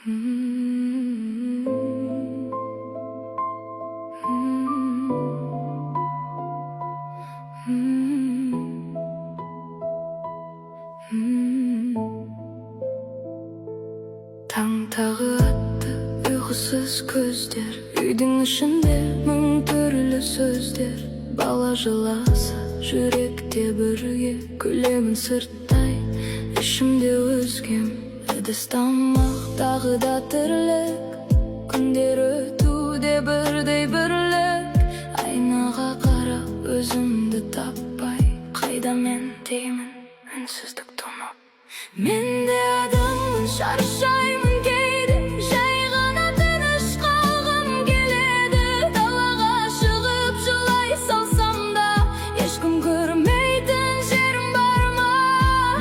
Таң тағы атты, ұйқысыз көздер, үйдің ішінде мың түрлі сөздер. Бала жыласа, жүректе бірге күлемін сырттай, ішімде өзгем. Әдіс тамақ, тағы да тірлік, күндер өтуде бірдей бірлік. Айнаға қарап өзімді таппай, қайда мен деймін үнсіздік тонап. Мен де адаммын, шаршаймын кейде, жай ғана тыныш қалғым келеді. Далаға шығып жылай салсам да, ешкім көрмейтін жерім бар ма?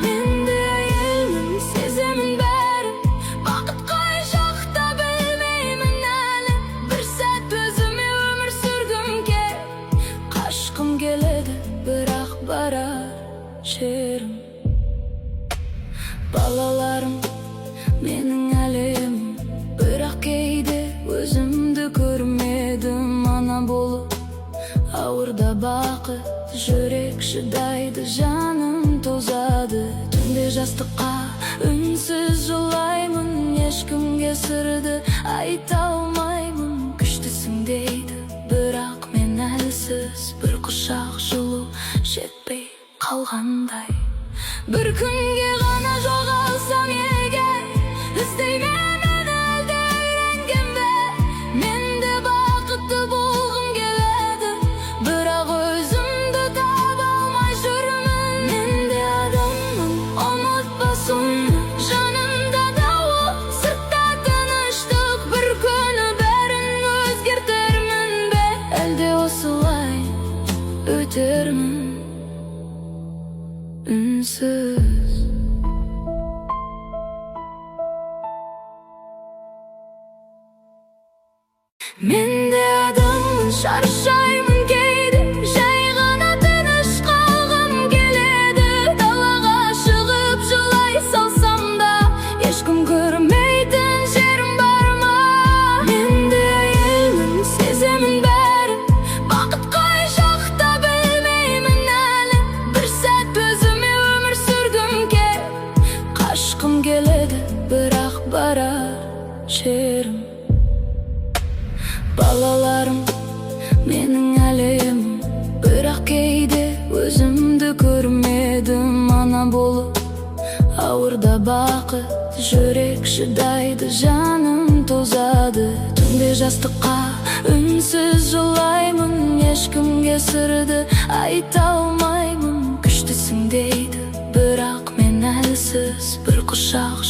Мен де әйелмін, сеземін бәрін, бақыт қай жақта білмеймін әлі. Бір сәт өзіме өмір сүргім келіп, қашқым келеді, бірақ барар жерім. Балаларым менің әлемім, бірақ кейде өзімді көрмедім. Ана болып ауырда бақыт, жүрек шыдайды, жаным тозады. Түнде жастыққа үнсіз жылаймын, ешкімге сырды айта алмаймын. Күштісің дейді, бірақ мен әлсіз, бір құшақ жылу жетпей қалғандай. Бір күнге ғана жоғалсам егер, іздеймін мен әлде үйренгем бе? Мен де бақытты болғым келеді, бірақ өзімді таба алмай жүрмін. Мен де адаммын, ұмытпа соны, жанымда дауыл, сыртта тыныштық. Бір күні бәрін өзгертермін бе, әлде осылай өтермін үнсіз. Мен де адаммын, шаршаймын кейде, жай ғана тыныш қалғым келеді. Далаға шығып жылай салсам да, ешкім көрмейтін жерім бар ма? Мен де әйелмін, сеземін бәрін, бақыт қай жақта білмеймін әлі. Бір сәт өзіме өмір сүргім келіп, қашқым келеді, бірақ барар жерім. Балаларым менің әлемім, бірақ кейде өзімді көрмедім. Ана болып ауырда бақыт, жүрек шыдайды, жаным тозады. Түнде жастыққа үнсіз жылаймын, ешкімге сырды айта алмаймын. Күштісің дейді, бірақ мен әлсіз, бір құшақ